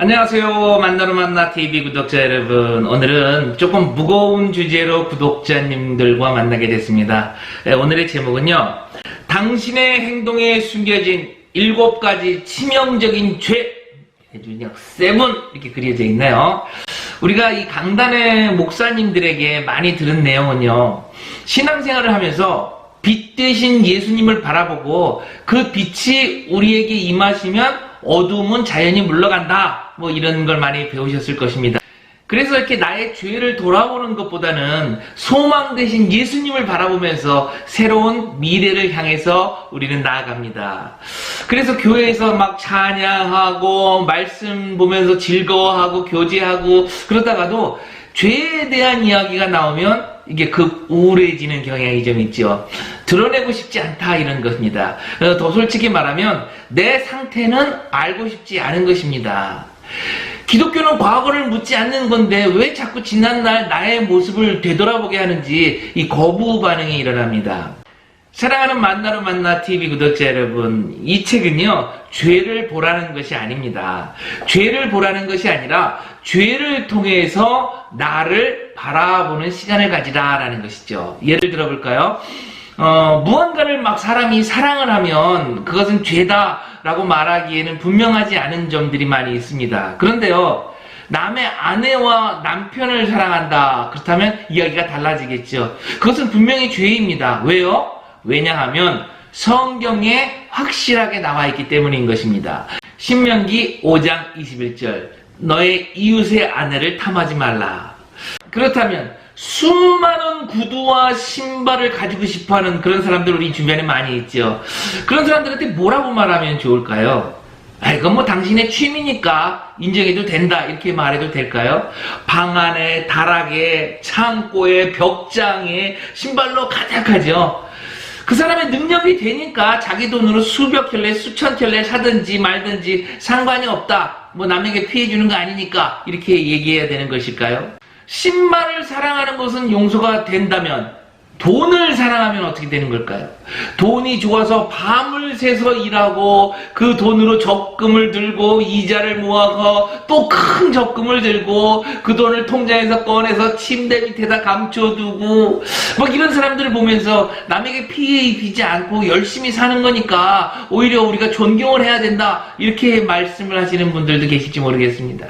안녕하세요. 만나러 만나 TV 구독자 여러분. 오늘은 조금 무거운 주제로 구독자님들과 만나게 됐습니다. 오늘의 제목은요. 당신의 행동에 숨겨진 7가지 치명적인 죄. 해준역 7 이렇게 그려져 있네요. 우리가 이 강단의 목사님들에게 많이 들은 내용은요. 신앙생활을 하면서 빛 대신 예수님을 바라보고 그 빛이 우리에게 임하시면 어두움은 자연히 물러간다. 뭐 이런 걸 많이 배우셨을 것입니다. 그래서 이렇게 나의 죄를 돌아보는 것보다는 소망 대신 예수님을 바라보면서 새로운 미래를 향해서 우리는 나아갑니다. 그래서 교회에서 막 찬양하고 말씀 보면서 즐거워하고 교제하고 그러다가도 죄에 대한 이야기가 나오면 이게 우울해지는 경향이 좀 있죠. 드러내고 싶지 않다 이런 것입니다. 더 솔직히 말하면 내 상태는 알고 싶지 않은 것입니다. 기독교는 과거를 묻지 않는 건데 왜 자꾸 지난날 나의 모습을 되돌아보게 하는지 이 거부 반응이 일어납니다. 사랑하는 만나러 만나 TV 구독자 여러분, 이 책은요 죄를 보라는 것이 아닙니다. 죄를 보라는 것이 아니라 죄를 통해서 나를 바라보는 시간을 가지라라는 것이죠. 예를 들어볼까요? 무언가를 막 사람이 사랑을 하면 그것은 죄다라고 말하기에는 분명하지 않은 점들이 많이 있습니다. 그런데요, 남의 아내와 남편을 사랑한다. 그렇다면 이야기가 달라지겠죠. 그것은 분명히 죄입니다. 왜요? 왜냐하면 성경에 확실하게 나와 있기 때문인 것입니다. 신명기 5장 21절 너의 이웃의 아내를 탐하지 말라. 그렇다면 수많은 구두와 신발을 가지고 싶어하는 그런 사람들 우리 주변에 많이 있죠. 그런 사람들한테 뭐라고 말하면 좋을까요? 이건 뭐 당신의 취미니까 인정해도 된다 이렇게 말해도 될까요? 방 안에, 다락에, 창고에, 벽장에 신발로 가득하죠. 그 사람의 능력이 되니까 자기 돈으로 수백 켤레, 수천 켤레 사든지 말든지 상관이 없다. 뭐 남에게 피해 주는 거 아니니까 이렇게 얘기해야 되는 것일까요? 신발을 사랑하는 것은 용서가 된다면 돈을 사랑하면 어떻게 되는 걸까요? 돈이 좋아서 밤을 새서 일하고 그 돈으로 적금을 들고 이자를 모아서 또 큰 적금을 들고 그 돈을 통장에서 꺼내서 침대 밑에다 감춰두고 막 이런 사람들을 보면서 남에게 피해 입히지 않고 열심히 사는 거니까 오히려 우리가 존경을 해야 된다 이렇게 말씀을 하시는 분들도 계실지 모르겠습니다.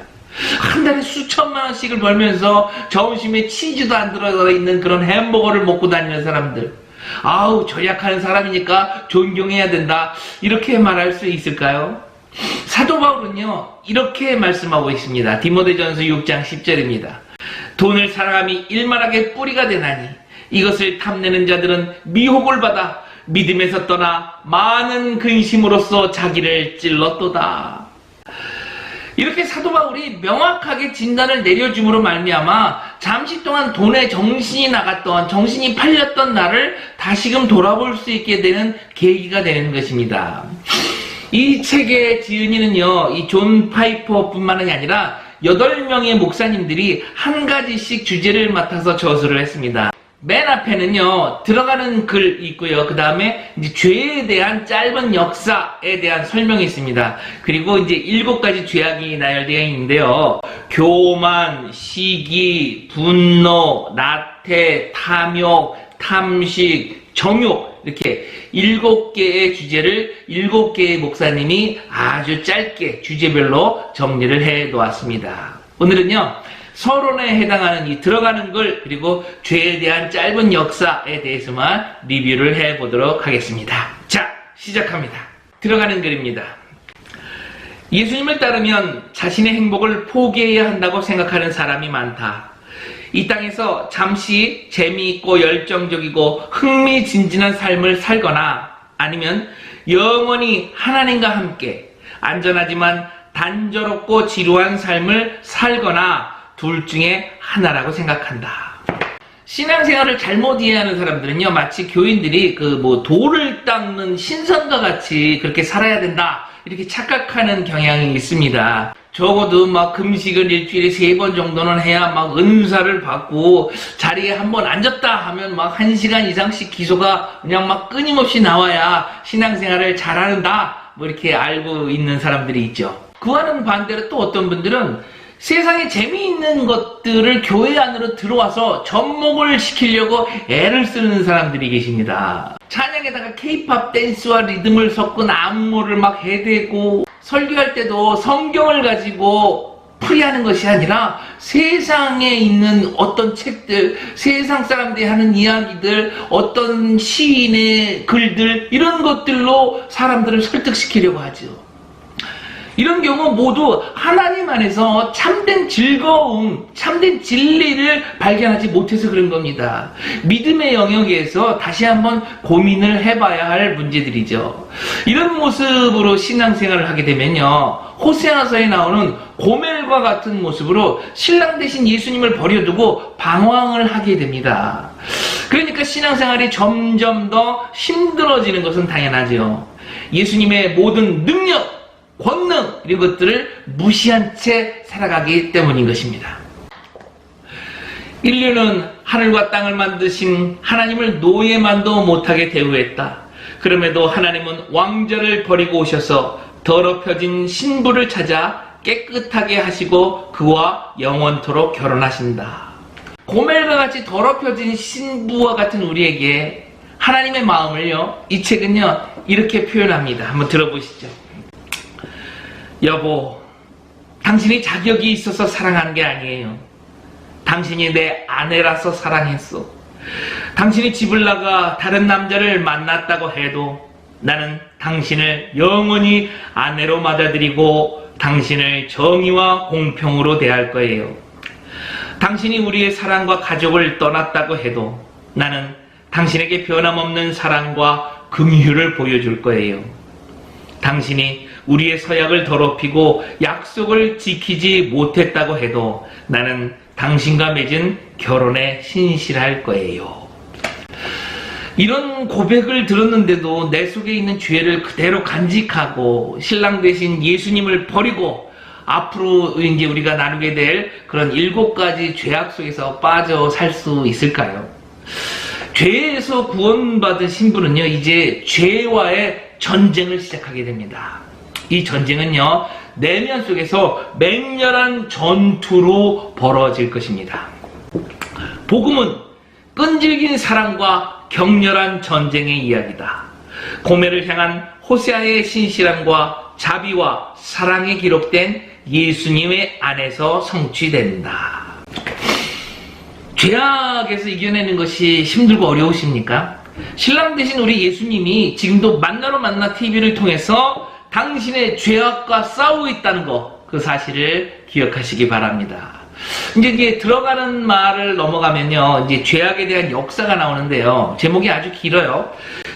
한 달에 수천만 원씩을 벌면서 점심에 치즈도 안 들어가 있는 그런 햄버거를 먹고 다니는 사람들, 아우 절약하는 사람이니까 존경해야 된다 이렇게 말할 수 있을까요? 사도 바울은요 이렇게 말씀하고 있습니다. 디모데전서 6장 10절입니다. 돈을 사랑함이 일만하게 뿌리가 되나니 이것을 탐내는 자들은 미혹을 받아 믿음에서 떠나 많은 근심으로써 자기를 찔렀도다. 이렇게 사도 바울이 명확하게 진단을 내려줌으로 말미암아 잠시 동안 돈에 정신이 나갔던, 정신이 팔렸던 나를 다시금 돌아볼 수 있게 되는 계기가 되는 것입니다. 이 책의 지은이는요, 이 존 파이퍼뿐만이 아니라 8명의 목사님들이 한 가지씩 주제를 맡아서 저술을 했습니다. 맨 앞에는요, 들어가는 글 있고요. 그 다음에 이제 죄에 대한 짧은 역사에 대한 설명이 있습니다. 그리고 이제 7가지 죄악이 나열되어 있는데요. 교만, 시기, 분노, 나태, 탐욕, 탐식, 정욕, 이렇게 7개의 주제를 7개의 목사님이 아주 짧게 주제별로 정리를 해 놓았습니다. 오늘은요, 서론에 해당하는 이 들어가는 글 그리고 죄에 대한 짧은 역사에 대해서만 리뷰를 해보도록 하겠습니다. 자, 시작합니다. 들어가는 글입니다. 예수님을 따르면 자신의 행복을 포기해야 한다고 생각하는 사람이 많다. 이 땅에서 잠시 재미있고 열정적이고 흥미진진한 삶을 살거나 아니면 영원히 하나님과 함께 안전하지만 단조롭고 지루한 삶을 살거나 둘 중에 하나라고 생각한다. 신앙생활을 잘못 이해하는 사람들은요, 마치 교인들이 돌을 닦는 신선과 같이 그렇게 살아야 된다 이렇게 착각하는 경향이 있습니다. 적어도 막 금식을 일주일에 3번 정도는 해야 막 은사를 받고 자리에 한번 앉았다 하면 막 1시간 이상씩 기소가 그냥 막 끊임없이 나와야 신앙생활을 잘하는다 뭐 이렇게 알고 있는 사람들이 있죠. 그와는 반대로 또 어떤 분들은 세상에 재미있는 것들을 교회 안으로 들어와서 접목을 시키려고 애를 쓰는 사람들이 계십니다. 찬양에다가 케이팝 댄스와 리듬을 섞은 안무를 막 해대고, 설교할 때도 성경을 가지고 풀이하는 것이 아니라 세상에 있는 어떤 책들, 세상 사람들이 하는 이야기들, 어떤 시인의 글들, 이런 것들로 사람들을 설득시키려고 하죠. 이런 경우 모두 하나님 안에서 참된 즐거움, 참된 진리를 발견하지 못해서 그런 겁니다. 믿음의 영역에서 다시 한번 고민을 해봐야 할 문제들이죠. 이런 모습으로 신앙생활을 하게 되면요, 호세아서에 나오는 고멜과 같은 모습으로 신랑 대신 예수님을 버려두고 방황을 하게 됩니다. 그러니까 신앙생활이 점점 더 힘들어지는 것은 당연하죠. 예수님의 모든 능력, 권능, 이런 것들을 무시한 채 살아가기 때문인 것입니다. 인류는 하늘과 땅을 만드신 하나님을 노예만도 못하게 대우했다. 그럼에도 하나님은 왕자를 버리고 오셔서 더럽혀진 신부를 찾아 깨끗하게 하시고 그와 영원토록 결혼하신다. 고멜과 같이 더럽혀진 신부와 같은 우리에게 하나님의 마음을요, 이 책은요 이렇게 표현합니다. 한번 들어보시죠. 여보, 당신이 자격이 있어서 사랑하는 게 아니에요. 당신이 내 아내라서 사랑했어. 당신이 집을 나가 다른 남자를 만났다고 해도 나는 당신을 영원히 아내로 맞아들이고 당신을 정의와 공평으로 대할 거예요. 당신이 우리의 사랑과 가족을 떠났다고 해도 나는 당신에게 변함없는 사랑과 긍휼을 보여줄 거예요. 당신이 우리의 서약을 더럽히고 약속을 지키지 못했다고 해도 나는 당신과 맺은 결혼에 신실할 거예요. 이런 고백을 들었는데도 내 속에 있는 죄를 그대로 간직하고 신랑 대신 예수님을 버리고 앞으로 이제 우리가 나누게 될 그런 7가지 죄악 속에서 빠져 살 수 있을까요? 죄에서 구원받은 신부는요, 이제 죄와의 전쟁을 시작하게 됩니다. 이 전쟁은요, 내면 속에서 맹렬한 전투로 벌어질 것입니다. 복음은 끈질긴 사랑과 격렬한 전쟁의 이야기다. 고멜을 향한 호세아의 신실함과 자비와 사랑이 기록된 예수님의 안에서 성취된다. 죄악에서 이겨내는 것이 힘들고 어려우십니까? 신랑 되신 우리 예수님이 지금도 만나러 만나 TV를 통해서 당신의 죄악과 싸우고 있다는 거, 그 사실을 기억하시기 바랍니다. 이제 들어가는 말을 넘어가면요, 이제 죄악에 대한 역사가 나오는데요. 제목이 아주 길어요.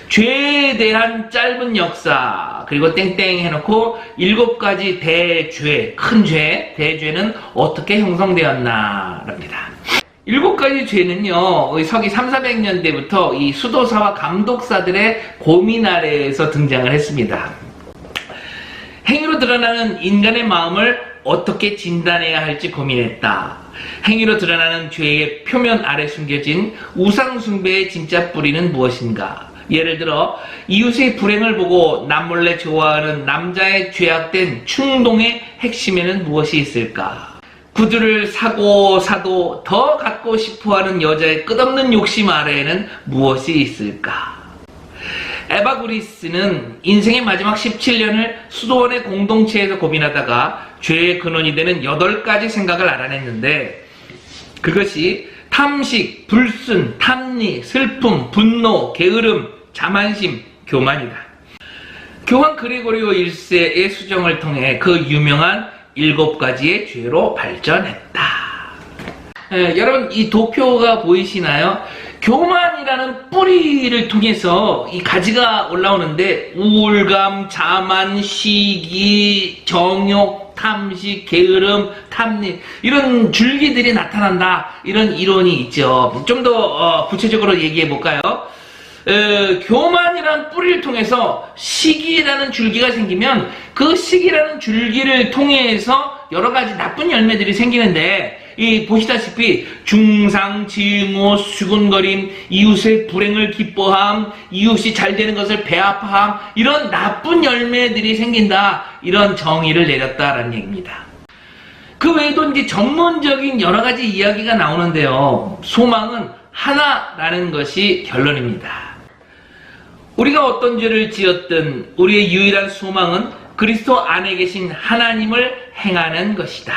죄에 대한 짧은 역사, 그리고 땡땡 해놓고 7가지 대죄, 큰 죄, 대죄는 어떻게 형성되었나 랍니다. 7가지 죄는요, 서기 300~400년대부터 이 수도사와 감독사들의 고민 아래에서 등장을 했습니다. 행위로 드러나는 인간의 마음을 어떻게 진단해야 할지 고민했다. 행위로 드러나는 죄의 표면 아래 숨겨진 우상숭배의 진짜 뿌리는 무엇인가? 예를 들어 이웃의 불행을 보고 남몰래 좋아하는 남자의 죄악된 충동의 핵심에는 무엇이 있을까? 구두를 사도 더 갖고 싶어하는 여자의 끝없는 욕심 아래에는 무엇이 있을까? 에바구리스는 인생의 마지막 17년을 수도원의 공동체에서 고민하다가 죄의 근원이 되는 8가지 생각을 알아냈는데, 그것이 탐식, 불순, 탐닉, 슬픔, 분노, 게으름, 자만심, 교만이다. 교황 그레고리오 1세의 수정을 통해 그 유명한 7가지의 죄로 발전했다. 여러분, 이 도표가 보이시나요? 교만이라는 뿌리를 통해서 이 가지가 올라오는데, 우울감, 자만, 시기, 정욕, 탐식, 게으름, 탐닉, 이런 줄기들이 나타난다, 이런 이론이 있죠. 좀 더 구체적으로 얘기해 볼까요? 교만이라는 뿌리를 통해서 시기라는 줄기가 생기면 그 시기라는 줄기를 통해서 여러 가지 나쁜 열매들이 생기는데, 보시다시피 중상, 증오, 수군거림, 이웃의 불행을 기뻐함, 이웃이 잘 되는 것을 배아파함, 이런 나쁜 열매들이 생긴다. 이런 정의를 내렸다라는 얘기입니다. 그 외에도 이제 전문적인 여러 가지 이야기가 나오는데요. 소망은 하나라는 것이 결론입니다. 우리가 어떤 죄를 지었든 우리의 유일한 소망은 그리스도 안에 계신 하나님을 행하는 것이다.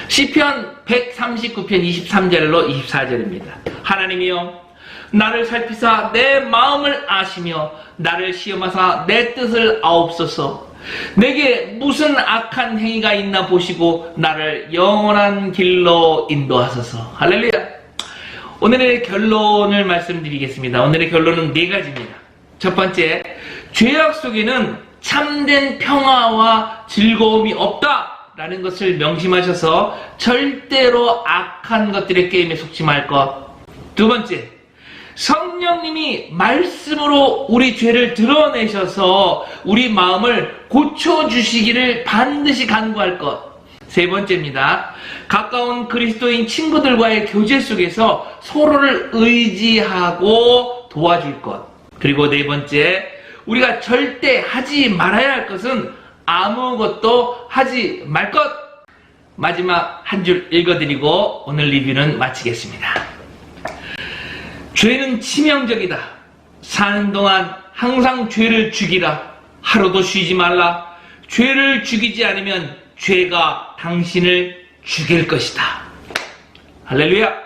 시편 139편 23절로 24절입니다. 하나님이여 나를 살피사 내 마음을 아시며 나를 시험하사 내 뜻을 아옵소서. 내게 무슨 악한 행위가 있나 보시고 나를 영원한 길로 인도하소서. 할렐루야. 오늘의 결론을 말씀드리겠습니다. 오늘의 결론은 네 가지입니다. 첫 번째, 죄악 속에는 참된 평화와 즐거움이 없다라는 것을 명심하셔서 절대로 악한 것들의 게임에 속지 말 것. 두 번째, 성령님이 말씀으로 우리 죄를 드러내셔서 우리 마음을 고쳐주시기를 반드시 간구할 것. 세 번째입니다. 가까운 그리스도인 친구들과의 교제 속에서 서로를 의지하고 도와줄 것. 그리고 네 번째, 우리가 절대 하지 말아야 할 것은 아무것도 하지 말 것. 마지막 한 줄 읽어드리고 오늘 리뷰는 마치겠습니다. 죄는 치명적이다. 사는 동안 항상 죄를 죽이라. 하루도 쉬지 말라. 죄를 죽이지 않으면 죄가 당신을 죽일 것이다. 할렐루야.